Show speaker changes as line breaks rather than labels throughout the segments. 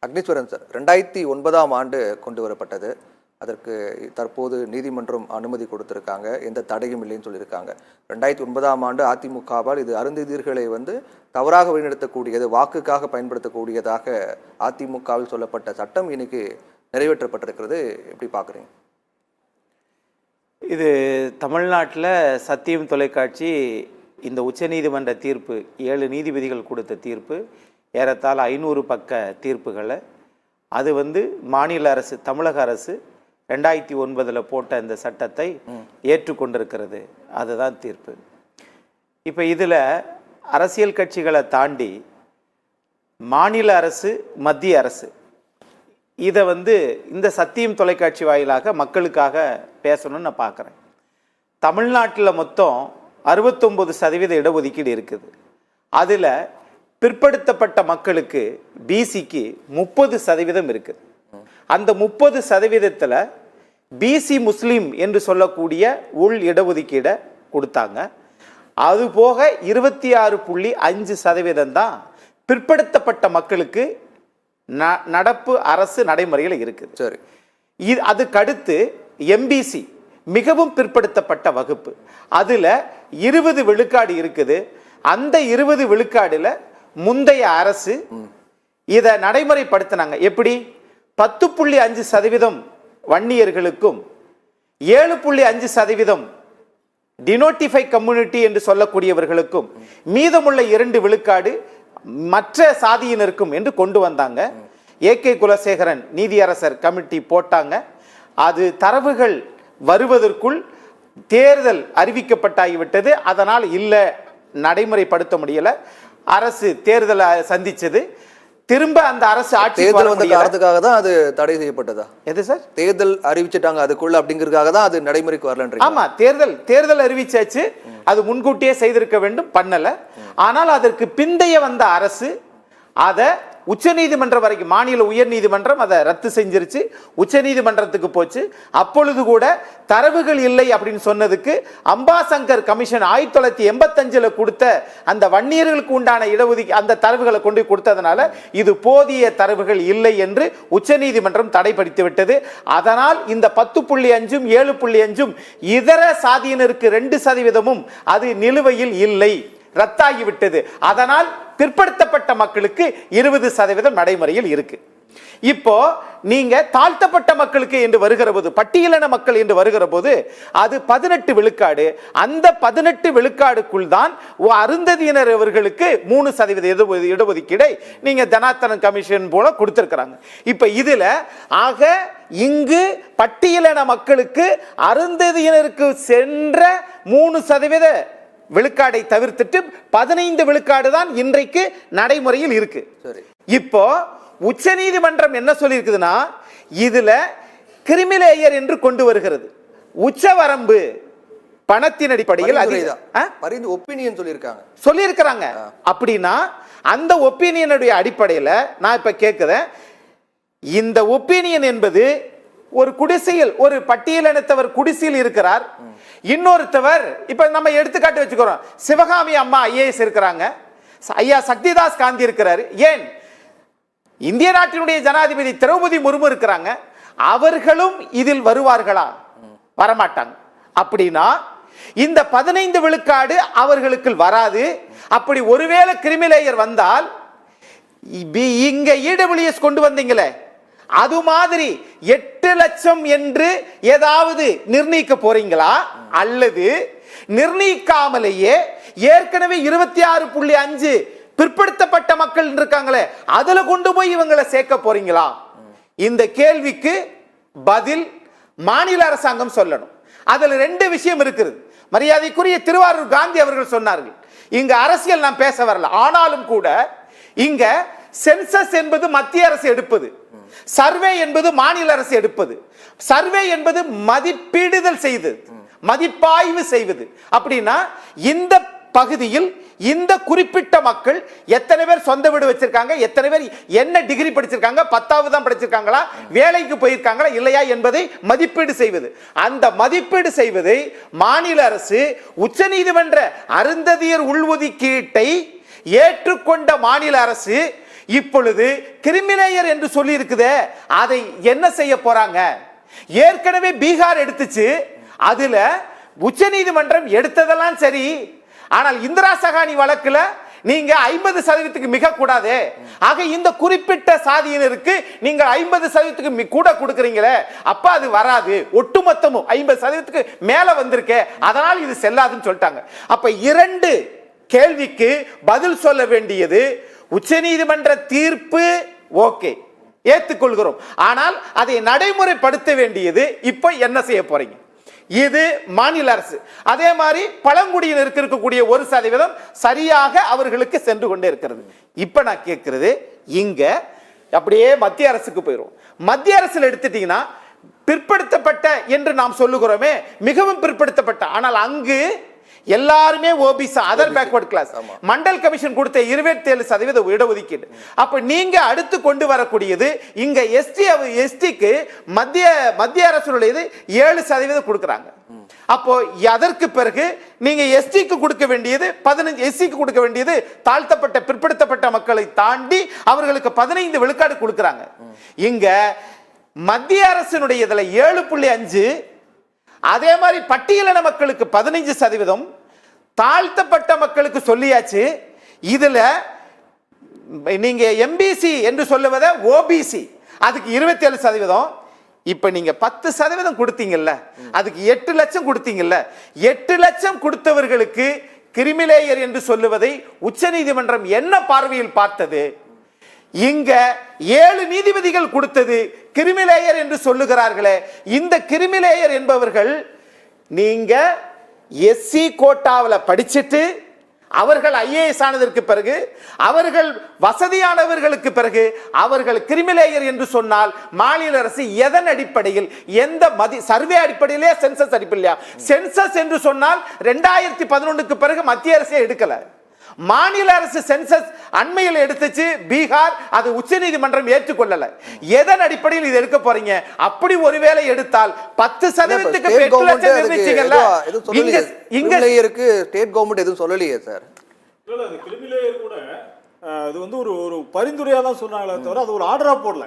Agneeswaran sir, 2009ஆம் ஆண்டு கொண்டு வரப்பட்டது. அதற்கு தற்போது நீதிமன்றம் அனுமதி கொடுத்திருக்காங்க, எந்த தடையும் இல்லைன்னு சொல்லியிருக்காங்க. 2009ஆம் ஆண்டு அதிமுகவால் இது அருந்ததியர்களை தவறாக வழிநடத்தக்கூடியது, வாக்குக்காக பயன்படுத்தக்கூடியதாக அதிமுகவில் சொல்லப்பட்ட சட்டம் இன்னைக்கு நிறைவேற்றப்பட்டிருக்கிறது. எப்படி பார்க்குறீங்க?
இது தமிழ்நாட்டில் சத்தியம் தொலைக்காட்சி இந்த உச்சநீதிமன்ற தீர்ப்பு, 7 நீதிபதிகள் கொடுத்த தீர்ப்பு, ஏறத்தாழ 500 பக்க தீர்ப்புகளை அது மாநில அரசு, தமிழக அரசு 2009 போட்ட இந்த சட்டத்தை ஏற்றுக்கொண்டிருக்கிறது. அதுதான் தீர்ப்பு. இப்போ இதில் அரசியல் கட்சிகளை தாண்டி மாநில அரசு, மத்திய அரசு இதை இந்த சத்தியம் தொலைக்காட்சி வாயிலாக மக்களுக்காக பேசணும்னு நான் பார்க்குறேன். தமிழ்நாட்டில் மொத்தம் 69% இடஒதுக்கீடு இருக்குது. அதில் பிற்படுத்தப்பட்ட மக்களுக்கு பிசிக்கு 30% இருக்குது. அந்த 30%த்தில் பிசி முஸ்லீம் என்று சொல்லக்கூடிய உள் இடஒதுக்கீடை கொடுத்தாங்க. அதுபோக 26.5% தான் பிற்படுத்தப்பட்ட மக்களுக்கு நடப்பு அரசு நடைமுறையில் இருக்குது. சரி, அதுக்கடுத்து எம்பிசி மிகவும் பிற்படுத்தப்பட்ட வகுப்பு, அதில் 20 விழுக்காடு இருக்குது. அந்த 20 விழுக்காடுல முந்தைய அரசு இதை நடைமுறைப்படுத்தினாங்க. எப்படி? 10.5% வன்னியர்களுக்கும் 7.5% டினோட்டிஃபை கம்யூனிட்டி என்று சொல்லக்கூடியவர்களுக்கும் மீதமுள்ள 2 விழுக்காடு மற்ற சாதியினருக்கும் என்று கொண்டு வந்தாங்க. ஏகே குலசேகரன் நீதியரசர் கமிட்டி போட்டாங்க. அது தரவுகள் வருவதற்குள் தேர்தல் அறிவிக்கப்பட்டாகிவிட்டது. அதனால் இல்லை, நடைமுறைப்படுத்த முடியல. அரசு தேர்தலை சந்திச்சது. திரும்ப அந்த அரசு ஆட்சி
காரணத்துக்காக தான் அது தடை செய்யப்பட்டதா?
எது சார்?
தேர்தல் அறிவிச்சிட்டாங்க அதுக்குள்ள அப்படிங்கிறதுக்காக தான் அது நடைமுறைக்கு வரலன்ற.
ஆமா, தேர்தல் அறிவிச்சாச்சு. அது முன்கூட்டியே செய்திருக்க வேண்டும், பண்ணல. ஆனால் அதற்கு பிந்தைய வந்த அரசு அதை உச்சநீதிமன்றம் வரைக்கும், மாநில உயர் நீதிமன்றம் அதை ரத்து செஞ்சிருச்சு, உச்சநீதிமன்றத்துக்கு போச்சு. அப்பொழுது கூட தரவுகள் இல்லை அப்படின்னு சொன்னதுக்கு அம்பாசங்கர் கமிஷன் 1985 கொடுத்த அந்த வன்னியர்களுக்கு உண்டான இடஒதுக்கீடு அந்த தரவுகளை கொண்டு கொடுத்ததுனால இது போதிய தரவுகள் இல்லை என்று உச்சநீதிமன்றம் தடைப்படுத்தி விட்டது. அதனால் இந்த 10.5 7.5 இதர சாதியினருக்கு 2% அது நிலுவையில் இல்லை, ரத்தாகிவிட்டது. அதனால் பிற்படுத்தப்பட்ட மக்களுக்கு 20% நடைமுறையில் இருக்கு. இப்போ நீங்க தாழ்த்தப்பட்ட மக்களுக்கு என்று வருகிற போது, பட்டியலின மக்கள் என்று வருகிற போது அது 18 விழுக்காடு. அந்த 18 விழுக்காடுக்குள் தான் அருந்ததியினர் அவர்களுக்கு 3% இடஒதுக்கீடை நீங்க தனாத்தன கமிஷன் போல கொடுத்திருக்கிறாங்க. இப்ப இதுல ஆக இங்கு பட்டியலின மக்களுக்கு அருந்ததியினருக்கு சென்ற 3% விழுக்காடை தவிர்த்துட்டு 15 விழுக்காடு தான் இன்றைக்கு நடைமுறையில் இருக்கு. இப்போ உச்சநீதிமன்றம் என்ன சொல்லி இருக்குதுன்னா, இதுல கிரிமிலேயர் என்று கொண்டு வருகிறது. உச்சவரம்பு பணத்தின் அடிப்படையில்
ஒப்பீனியன்
சொல்லியிருக்காங்க. அப்படின்னா அந்த ஒப்பீனியனுடைய அடிப்படையில் நான் இப்ப கேட்கிறேன், இந்த ஒப்பீனியன் என்பது ஒரு குடிசையில், ஒரு பட்டியலினத்தவர் குடிசையில் இருக்கிறார், இன்னொருத்தவர் இப்ப நம்ம எடுத்துக்காட்டு வச்சுக்கிறோம், சிவகாமி அம்மா ஐஏஎஸ் இருக்கிறாங்க, ஐயா சக்திதாஸ் காந்தி இருக்கிறாரு, ஏன் இந்திய நாட்டினுடைய ஜனாதிபதி திரௌபதி முர்மு இருக்கிறாங்க, அவர்களும் இதில் வருவார்களா? வரமாட்டாங்க. அப்படின்னா இந்த 15 விழுக்காடு அவர்களுக்கு வராது. அப்படி ஒருவேளை கிரிமிலேயர் வந்தால் இங்க இடபிள்யூஎஸ் கொண்டு வந்தீங்களே, அது மாதிரி 8 லட்சம் என்று ஏதாவது நிர்ணயிக்க போறீங்களா? அல்லது நிர்ணயிக்காமலேயே ஏற்கனவே 26.5 பிற்படுத்தப்பட்ட மக்கள் இருக்காங்களே, அதுல கொண்டு போய் இவங்களை சேர்க்க போறீங்களா? இந்த கேள்விக்கு பதில் மாநில அரசாங்கம் சொல்லணும். அதுல 2 விஷயம் இருக்குது. மரியாதைக்குரிய திருவாரூர் காந்தி அவர்கள் சொன்னார்கள், இங்க அரசியல் நான் பேச வரல, ஆனாலும் கூட இங்க சென்சஸ் என்பது மத்திய அரசு எடுப்பது, சர்வே என்பது மாநில அரசு எடுப்பது. சர்வே என்பது மதிப்பீடுதல் செய்து மதிப்பாய்வு செய்வது. அப்படின்னா இந்த பகுதியில் இந்த குறிப்பிட்ட மக்கள் எத்தனை பேர் சொந்த வீடு வச்சிருக்காங்க, எத்தனை பேர் என்ன டிகிரி படிச்சிருக்காங்க, 10வது தான் படிச்சிருக்காங்களா, வேலைக்கு போயிருக்காங்களா இல்லையா என்பதை மதிப்பீடு செய்வது. அந்த மதிப்பீடு செய்வதை மாநில அரசு உச்சநீதிமன்ற அருந்ததியர் உள்ஒதுக்கீட்டை ஏற்றுக்கொண்ட மாநில அரசு இப்பொழுது கிரிமிலேயர் என்று சொல்லி இருக்குதே, அதை என்ன செய்ய போறாங்க? ஏற்கனவே பீகார் எடுத்துச்சு, அதுல உச்சநீதிமன்றம் எடுத்ததெல்லாம் சரி, ஆனால் இந்திரா சகானி வழக்குல நீங்க 50% மிக கூடாது. ஆக இந்த குறிப்பிட்ட சாதியினருக்கு நீங்க 50% கூட கொடுக்கறீங்களே, அப்ப அது வராது. ஒட்டுமொத்தமும் 50% மேல வந்திருக்கே, அதனால் இது செல்லாதுன்னு சொல்லிட்டாங்க. அப்ப இரண்டு கேள்விக்கு பதில் சொல்ல வேண்டியது, உச்சநீதிமன்ற தீர்ப்பு ஓகே ஏத்துக்கொள்கிறோம், ஆனால் அதை நடைமுறைப்படுத்த வேண்டியது இப்ப என்ன செய்ய போறீங்க? இது மாநில அரசு. அதே மாதிரி பழங்குடியினருக்கு இருக்கக்கூடிய 1% சரியாக அவர்களுக்கு சென்று கொண்டே இருக்கிறது. இப்ப நான் கேட்கிறது, இங்க அப்படியே மத்திய அரசுக்கு போயிடும். மத்திய அரசுல எடுத்துட்டீங்கன்னா பிற்படுத்தப்பட்ட என்று நாம் சொல்லுகிறோமே, மிகவும் பிற்படுத்தப்பட்ட, ஆனால் அங்கு எல்லாருமே OBC, other backward class. Mandal commission கொடுத்த 27% இடஒதுக்கீடு. அப்ப நீங்க அடுத்து கொண்டு வரக்கூடியது, இங்க எஸ்டிக்கு மத்திய அரசுடையது 7% கொடுக்கறாங்க. அப்போ அதற்கு பிறகு நீங்க எஸ்டிக்கு கொடுக்க வேண்டியது 15, எஸ்சிக்கு கொடுக்க வேண்டியது தாழ்த்தப்பட்ட பிற்படுத்தப்பட்ட மக்களை தாண்டி அவர்களுக்கு 15 விழுக்காடு கொடுக்கறாங்க. இங்க மத்திய அரசினுடைய இதுல 7.5, அதே மாதிரி பட்டியலின மக்களுக்கு 15%, தாழ்த்தப்பட்ட மக்களுக்கு சொல்லியாச்சு. இதுல நீங்க எம்பிசி என்று சொல்லுவத ஓபிசி, அதுக்கு 27%. இப்ப நீங்க 10% கொடுத்தீங்கல்ல, அதுக்கு 8 லட்சம் கொடுத்தீங்கல்ல, 8 லட்சம் கொடுத்தவர்களுக்கு கிரிமிலேயர் என்று சொல்லுவதை உச்சநீதிமன்றம் என்ன பார்வையில் பார்த்தது? இங்க 7 நீதிபதிகள் கொடுத்தது கிரிமிலேயர் என்று சொல்லுகிறார்களே, இந்த கிரிமிலேயர் என்பவர்கள் நீங்க எஸ்சி கோட்டாவில் படிச்சிட்டு அவர்கள் ஐஏஎஸ் ஆனதற்கு பிறகு, அவர்கள் வசதியானவர்களுக்கு பிறகு அவர்கள் கிரிமிலேயர் என்று சொன்னால் மாநில அரசு எதன் அடிப்படையில், எந்த சர்வே அடிப்படையிலே, சென்சஸ் அடிப்படையிலையா? சென்சஸ் என்று சொன்னால் 2011க்கு பிறகு மத்திய அரசே எடுக்கல, மாநில அரசு சென்சஸ் அண்மையில் எடுத்துச்சு பீகார், அது உச்சநீதிமன்றம் ஏற்றுக்கொள்ளல. எதன் அடிப்படையில் இது எடுக்க போறீங்க? அப்படி ஒருவேளை எடுத்தால் 10%க்கு 8 லட்சம் நிர்ணயிச்சீங்கல்ல, இங்க
ஸ்டேட் கவர்மெண்ட் எதுவும் சொல்லலையே சார்.
இல்ல, அது கிரிமிலேயர் கூட அது வந்து ஒரு பரிந்துரையா தான் சொன்னாங்களே தவிர அது ஒரு ஆர்டரா போடல.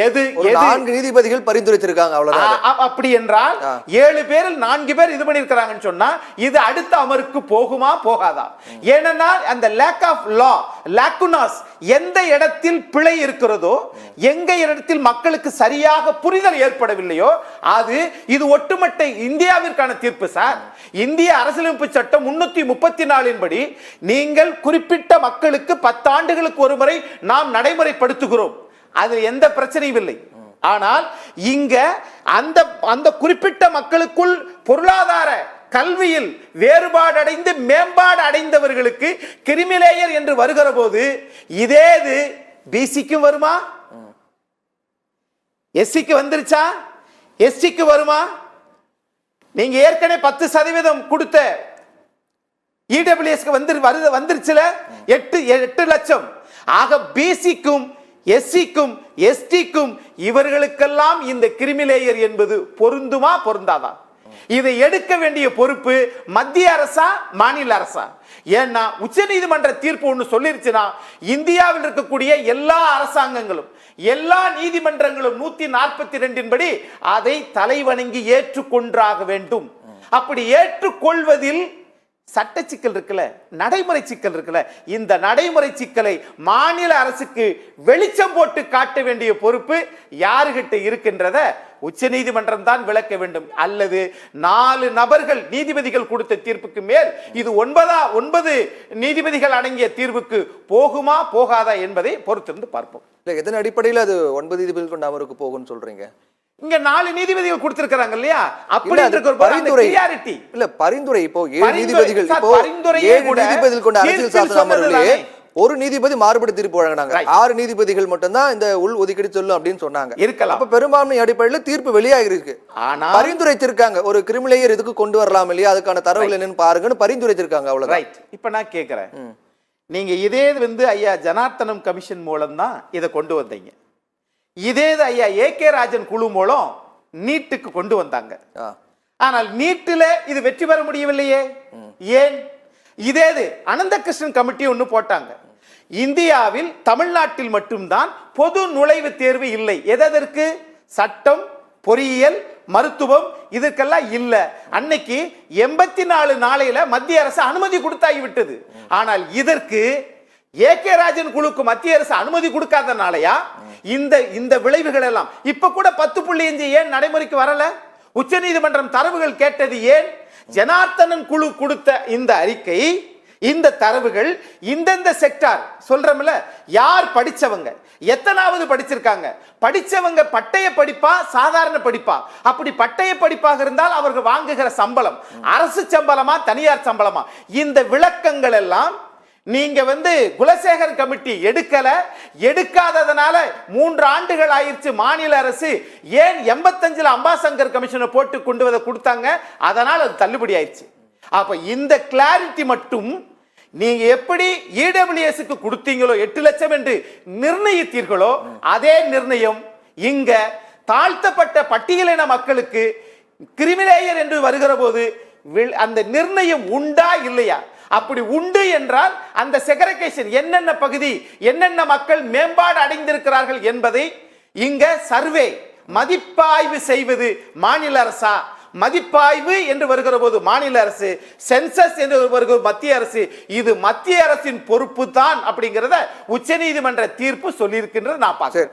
எது
4 நீதிபதிகள் பரிந்துரைச்சிருக்காங்க, அவ்வளவுதான்.
அப்படி என்றால் 7 பேரில் 4 பேர் இது பண்ணிருக்காங்கன்னு சொன்னா இது அடுத்த அமருக்கு போகுமா போகாதா? ஏன்னா அந்த லேக் ஆஃப் லா, லாக்குனாஸ், எந்த இடத்தில் பிழை இருக்கிறதோ, எங்க இடத்தில் மக்களுக்கு சரியாக புரிதல் ஏற்படவில்லையோ, இது ஒட்டுமொத்த இந்தியாவிற்கான தீர்ப்பு சார். இந்திய அரசியலமைப்பு சட்டம் 334 படி நீங்கள் குறிப்பிட்ட மக்களுக்கு 10 ஆண்டுகளுக்கு ஒரு முறை நாம் நடைமுறைப்படுத்துகிறோம், அதில் எந்த பிரச்சனையும் இல்லை. ஆனால் இங்க அந்த குறிப்பிட்ட மக்களுக்குள் பொருளாதார கல்வியில் வேறுபாடு அடைந்து மேம்பாடு அடைந்தவர்களுக்கு கிரிமிலேயர் என்று வருகிற போது இதேது பிசிக்கும் வருமா? எஸ்சிக்கு வந்துருச்சா? எஸ்டிக்கு வருமா? நீங்க ஏற்கனவே 10% கொடுத்த இடபிள்யூஎஸ்க்கு வந்துருச்சுல 8 லட்சம். ஆக பிசிக்கும் எஸ்சிக்கும் எஸ்டிக்கும் இவர்களுக்கெல்லாம் இந்த கிரிமிலேயர் என்பது பொருந்துமா பொருந்தாதா? இதை எடுக்க வேண்டிய பொறுப்பு மத்திய அரசா மாநில அரசா? ஏன்னா உச்சநீதிமன்ற தீர்ப்பு ஒன்று சொல்லிருச்சுன்னா இந்தியாவில் இருக்கக்கூடிய எல்லா அரசாங்கங்களும் எல்லா நீதிமன்றங்களும் 142 படி அதை தலைவணங்கி ஏற்றுக்கொண்டாக வேண்டும். அப்படி ஏற்றுக்கொள்வதில் சட்ட சிக்கல் இருக்குல்ல, நடைமுறை சிக்கல் இருக்குல்ல, இந்த நடைமுறை சிக்கலை மாநில அரசுக்கு வெளிச்சம் போட்டு காட்ட வேண்டிய பொறுப்பு யாருகிட்ட இருக்கின்றத உச்சநீதிமன்றம் தான் விளக்க வேண்டும். அல்லது 4 நபர்கள் நீதிபதிகள் கொடுத்த தீர்ப்புக்கு மேல் இது 9 நீதிபதிகள் அடங்கிய தீர்வுக்கு போகுமா போகாதா என்பதை பொறுத்திருந்து பார்ப்போம்.
எதன் அடிப்படையில் அது 9 நீதிபதிகள் கொண்ட அமர்வுக்கு போகும்னு சொல்றீங்க?
இங்க 4 நீதிபதிகள் கொடுத்திருக்காங்க இல்லையா? அப்படி ஒரு
பரிந்துரை இல்ல, பரிந்துரை இப்போ 7 நீதிபதிகள், இப்போ 7 நீதிபதிகள் கொண்ட அரசியல் சாசன அமர்விலே ஒரு நீதிபதி மாறுபடி தீர்ப்பு வழங்கினாங்க. 6 நீதிபதிகள் மட்டும் தான் இந்த உள் ஒதுக்கீடு சொல்லும் அப்படின்னு சொன்னாங்க.
இருக்கலாம்.
அப்ப பெரும்பான்மை அடிப்படையில் தீர்ப்பு வெளியாகிருக்கு. ஆனா பரிந்துரைத்திருக்காங்க, ஒரு கிரிமிலேயர் இதுக்கு கொண்டு வரலாம் இல்லையா, அதுக்கான தரவுகள் என்னன்னு பாருங்கன்னு பரிந்துரைத்திருக்காங்க, அவ்வளவுதான்.
இப்ப நான் கேக்குறேன், நீங்க இதே ஐயா ஜனார்த்தனம் கமிஷன் மூலம் தான் இதை கொண்டு வந்தீங்க. இதே ஐயா ஏகே ராஜன் குழு மூலம் நீட்டுக்கு கொண்டு வந்தாங்க. ஆனால் நீட்டில இது வெற்றி பெற முடியவில்லையே. ஏன்? இதே அனந்த கிருஷ்ணன் கமிட்டி ஒன்று போட்டாங்க. இந்தியாவில் தமிழ்நாட்டில் மட்டும்தான் பொது நுழைவுத் தேர்வு இல்லை. எதற்கு? சட்டம், பொறியியல், மருத்துவம், இதுக்கெல்லாம் இல்ல. அன்னைக்கு 84 நாளையில மத்திய அரசு அனுமதி கொடுத்தாகி விட்டது. ஆனால் இதற்கு ஏகே ராஜன் குழுக்கு மத்திய அரசு அனுமதி கொடுக்காதனாலயா இந்த விளைவுகள் எல்லாம்? இப்ப கூட 10.5 ஏன் நடைமுறைக்கு வரல? உச்சநீதிமன்றம் தரவுகள் கேட்டது ஏன்? ஜனார்த்தனன் குழு கொடுத்த இந்த அறிக்கை, இந்த தரவுகள் இந்தந்த செக்டார் சொல்றோம்ல, யார் படிச்சவங்க, எத்தனாவது படிச்சிருக்காங்க, படிச்சவங்க பட்டய படிப்பா சாதாரண படிப்பா, அப்படி பட்டய படிப்பாக இருந்தால் அவர்கள் வாங்குகிற சம்பளம் அரசு சம்பளமா தனியார் சம்பளமா, இந்த விளக்கங்கள் எல்லாம் நீங்க குலசேகர் கமிட்டி எடுக்காததனால 3 ஆண்டுகள் ஆயிடுச்சு. மாநில அரசு ஏன் 85 அம்பாசங்கர் கமிஷனை போட்டு கொண்டு வர கொடுத்தாங்க, அதனால் அது தள்ளுபடி ஆயிடுச்சு. அப்ப இந்த கிளாரிட்டி மட்டும் நீங்க எப்படி இடபிள்யூஎஸ்க்கு கொடுத்தீங்களோ 8 லட்சம் என்று நிர்ணயித்தீர்களோ அதே நிர்ணயம் இங்க தாழ்த்தப்பட்ட பட்டியலின மக்களுக்கு கிரிமிலேயர் என்று வருகிற போது அந்த நிர்ணயம் உண்டா இல்லையா? அப்படி உண்டு என்றால் அந்த செக்ரிகேஷன் என்னென்ன பகுதி, என்னென்ன மக்கள் மேம்பாடு அடைந்திருக்கிறார்கள் என்பதை இங்க சர்வே மதிப்பாய்வு செய்வது மாநில அரசா? மதிப்பாய்வு என்று வருகிற போது மாநில அரசு, சென்சஸ் என்று வருகிற மத்திய அரசு. இது மத்திய அரசின் பொறுப்பு தான் அப்படிங்கறத உச்சநீதிமன்ற தீர்ப்பு சொல்லி இருக்கின்றது நான் பார்க்கிறேன்.